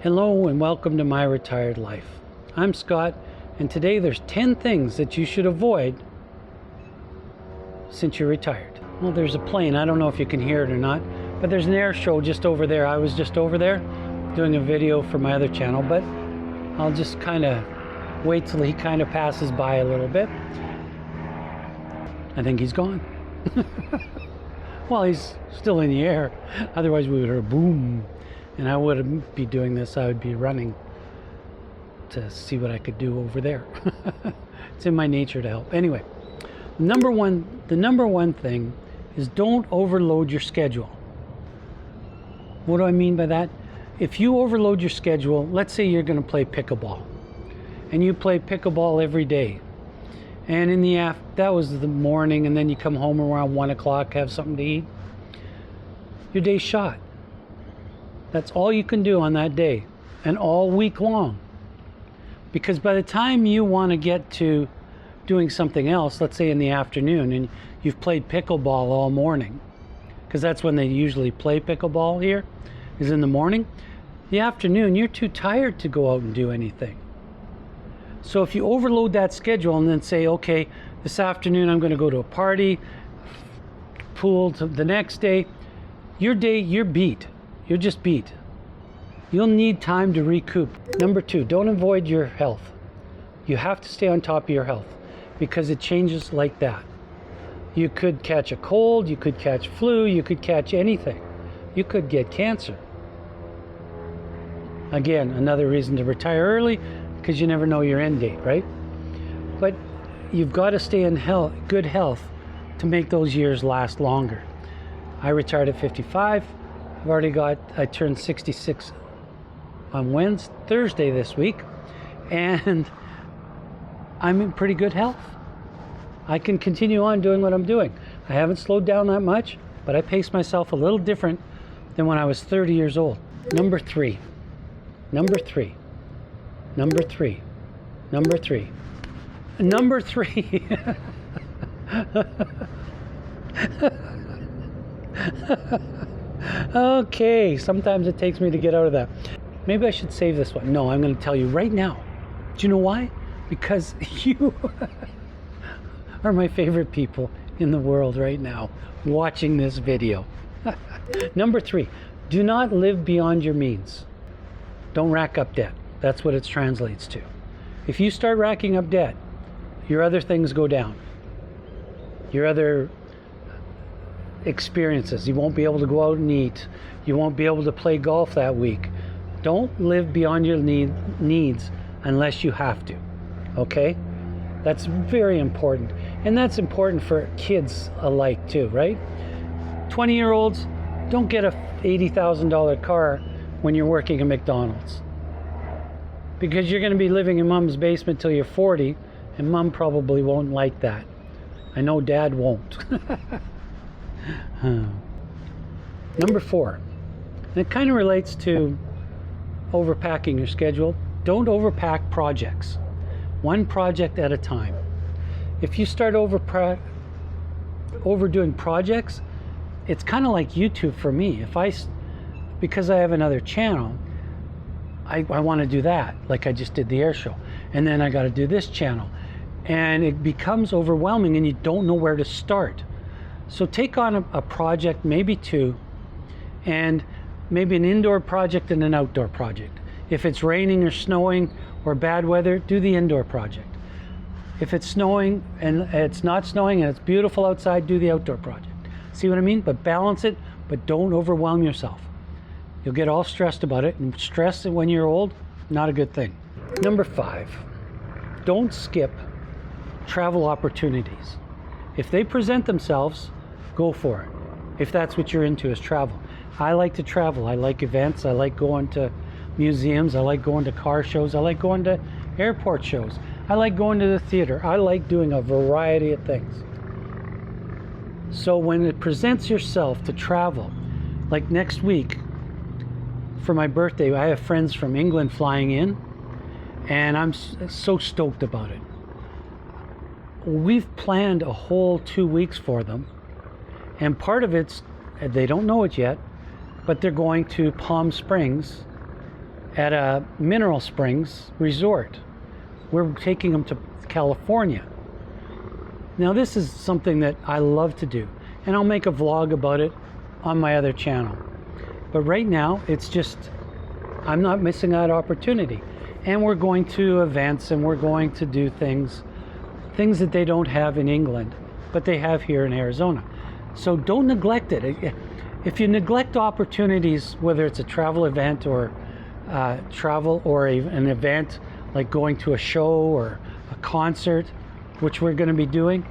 Hello and welcome to My Retired Life. I'm Scott, and today there's 10 things that you should avoid since you're retired. Well, there's a plane. I don't know if you can hear it or not, but there's an air show just over there. I was just over there doing a video for my other channel, but I'll just kind of wait till he kind of passes by a little bit. I think he's gone. Well, he's still in the air. Otherwise we would have boom. And I wouldn't be doing this. I would be running to see what I could do over there. It's in my nature to help. Anyway, the number one thing is don't overload your schedule. What do I mean by that? If you overload your schedule, let's say you're going to play pickleball, and you play pickleball every day, and in the that was the morning, and then you come home around 1 o'clock, have something to eat, your day's shot. That's all you can do on that day and all week long. Because by the time you want to get to doing something else, let's say in the afternoon, and you've played pickleball all morning, because that's when they usually play pickleball here, is in the morning. The afternoon, you're too tired to go out and do anything. So if you overload that schedule and then say, okay, this afternoon I'm going to go to a party, pool to the next day, your day, you're beat. You're just beat. You'll need time to recoup. Number 2, don't avoid your health. You have to stay on top of your health because it changes like that. You could catch a cold, you could catch flu, you could catch anything. You could get cancer. Again, another reason to retire early, because you never know your end date, right? But you've got to stay in good health to make those years last longer. I retired at 55. I turned 66 on Thursday this week, and I'm in pretty good health. I can continue on doing what I'm doing. I haven't slowed down that much, but I pace myself a little different than when I was 30 years old. Number three. Okay, sometimes it takes me to get out of that. Maybe I should save this one. No, I'm going to tell you right now. Do you know why? Because you are my favorite people in the world right now watching this video. Number 3, do not live beyond your means. Don't rack up debt. That's what it translates to. If you start racking up debt, your other things go down. Your other experiences. You won't be able to go out and eat. You won't be able to play golf that week. Don't live beyond your needs unless you have to. Okay? That's very important. And that's important for kids alike too, right? 20-year-olds, don't get a $80,000 car when you're working at McDonald's. Because you're going to be living in mom's basement till you're 40, and mom probably won't like that. I know dad won't. Number 4, and it kind of relates to overpacking your schedule. Don't overpack projects. One project at a time. If you start overdoing projects, it's kind of like YouTube for me. Because I have another channel, I want to do that, like I just did the air show, and then I got to do this channel, and it becomes overwhelming and you don't know where to start. So take on a project, maybe 2, and maybe an indoor project and an outdoor project. If it's raining or snowing or bad weather, do the indoor project. If it's snowing and it's not snowing and it's beautiful outside, do the outdoor project. See what I mean? But balance it, but don't overwhelm yourself. You'll get all stressed about it, and stress when you're old, not a good thing. Number 5, don't skip travel opportunities. If they present themselves, go for it. If that's what you're into, is travel. I like to travel. I like events. I like going to museums. I like going to car shows. I like going to airport shows. I like going to the theater. I like doing a variety of things. So when it presents yourself to travel, like next week for my birthday, I have friends from England flying in, and I'm so stoked about it. We've planned a whole 2 weeks for them, and part of it's, they don't know it yet, but they're going to Palm Springs at a mineral springs resort. We're taking them to California. Now this is something that I love to do, and I'll make a vlog about it on my other channel. But right now, it's just, I'm not missing that opportunity. And we're going to events, and we're going to do things that they don't have in England, but they have here in Arizona. So don't neglect it. If you neglect opportunities, whether it's a travel event or an event like going to a show or a concert, which we're going to be doing,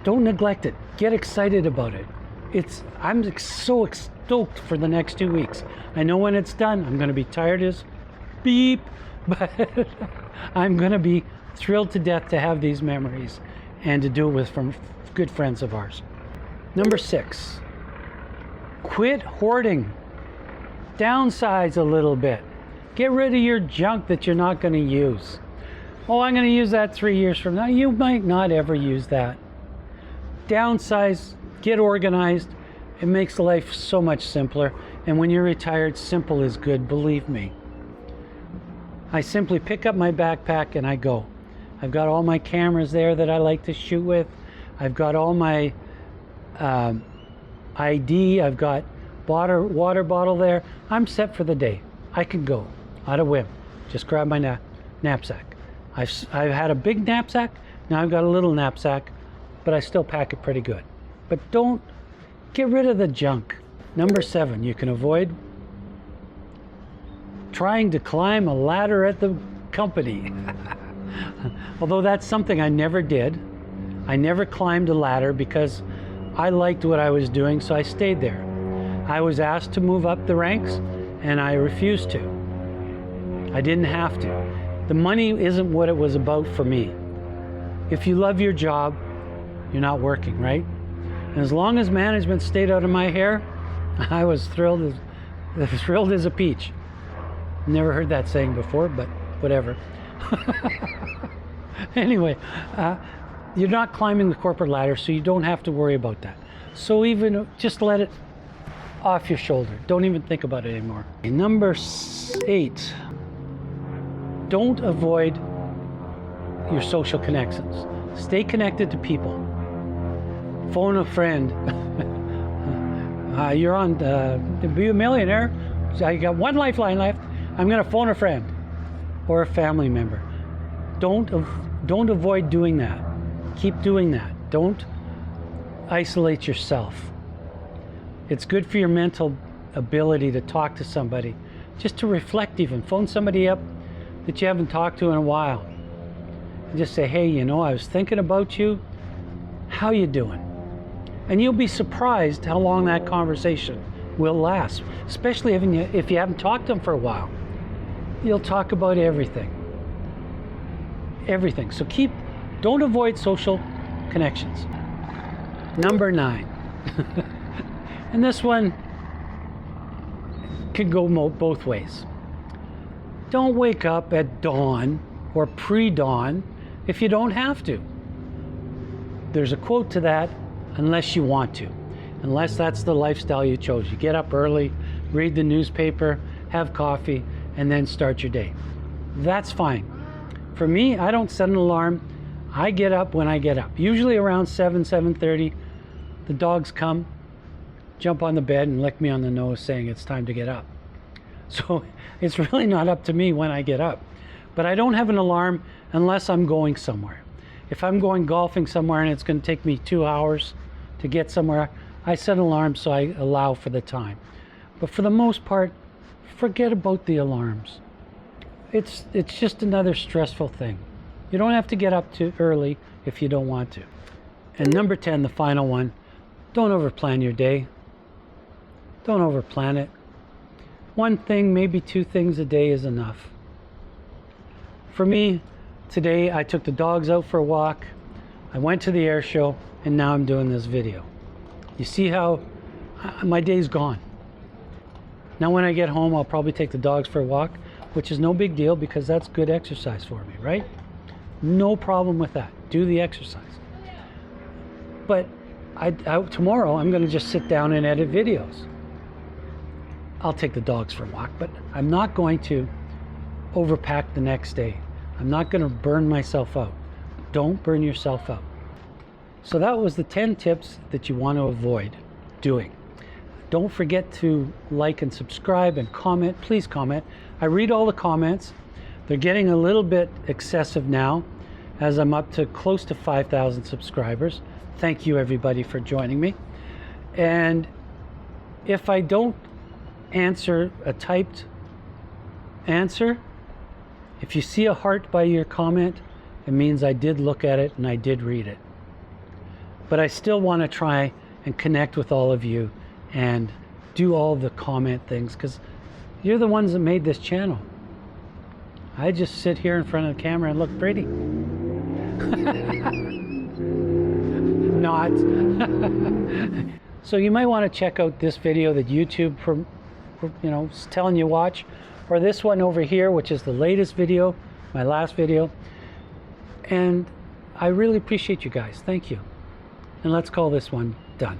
don't neglect it. Get excited about it. I'm so stoked for the next 2 weeks. I know when it's done, I'm going to be tired as beep, but I'm going to be thrilled to death to have these memories and to do it with from good friends of ours. Number 6, quit hoarding. Downsize a little bit. Get rid of your junk that you're not going to use. Oh, I'm going to use that 3 years from now. You might not ever use that. Downsize, get organized. It makes life so much simpler. And when you're retired, simple is good, believe me. I simply pick up my backpack and I go. I've got all my cameras there that I like to shoot with. I've got all my ID. I've got water bottle there. I'm set for the day. I can go out of whim. Just grab my knapsack. I've had a big knapsack. Now I've got a little knapsack, but I still pack it pretty good. But don't get rid of the junk. Number 7, you can avoid trying to climb a ladder at the company. Although that's something I never did. I never climbed a ladder because I liked what I was doing, so I stayed there. I was asked to move up the ranks, and I refused to. I didn't have to. The money isn't what it was about for me. If you love your job, you're not working, right? And as long as management stayed out of my hair, I was thrilled as a peach. Never heard that saying before, but whatever. Anyway, you're not climbing the corporate ladder, so you don't have to worry about that. So even just let it off your shoulder. Don't even think about it anymore. Number 8, don't avoid your social connections. Stay connected to people. Phone a friend. You're on to be a millionaire. I got one lifeline left. I'm going to phone a friend or a family member. Don't avoid doing that. Keep doing that. Don't isolate yourself. It's good for your mental ability to talk to somebody, just to reflect even. Phone somebody up that you haven't talked to in a while. And just say, hey, I was thinking about you. How you doing? And you'll be surprised how long that conversation will last, especially if you haven't talked to them for a while. You'll talk about everything. Everything. So don't avoid social connections. Number 9. And this one can go both ways. Don't wake up at dawn or pre-dawn if you don't have to. There's a quote to that, unless you want to. Unless that's the lifestyle you chose. You get up early, read the newspaper, have coffee, and then start your day. That's fine. For me, I don't set an alarm. I get up when I get up. Usually around 7:30, the dogs come, jump on the bed and lick me on the nose saying it's time to get up. So it's really not up to me when I get up. But I don't have an alarm unless I'm going somewhere. If I'm going golfing somewhere and it's going to take me 2 hours to get somewhere, I set an alarm so I allow for the time. But for the most part, forget about the alarms. It's just another stressful thing. You don't have to get up too early if you don't want to. And number 10, the final one, don't overplan your day. Don't overplan it. One thing, maybe 2 things a day is enough. For me, today I took the dogs out for a walk, I went to the air show, and now I'm doing this video. You see how my day's gone. Now when I get home, I'll probably take the dogs for a walk, which is no big deal because that's good exercise for me, right? No problem with that. Do the exercise. But tomorrow I'm going to just sit down and edit videos. I'll take the dogs for a walk, but I'm not going to overpack the next day. I'm not going to burn myself out. Don't burn yourself out. So that was the 10 tips that you want to avoid doing. Don't forget to like and subscribe and comment. Please comment. I read all the comments. They're getting a little bit excessive now as I'm up to close to 5,000 subscribers. Thank you everybody for joining me. And if I don't answer a typed answer, if you see a heart by your comment, it means I did look at it and I did read it. But I still want to try and connect with all of you and do all the comment things, because you're the ones that made this channel. I just sit here in front of the camera and look pretty. Not. So you might want to check out this video that YouTube is telling you watch, or this one over here, which is the latest video, my last video. And I really appreciate you guys. Thank you. And let's call this one done.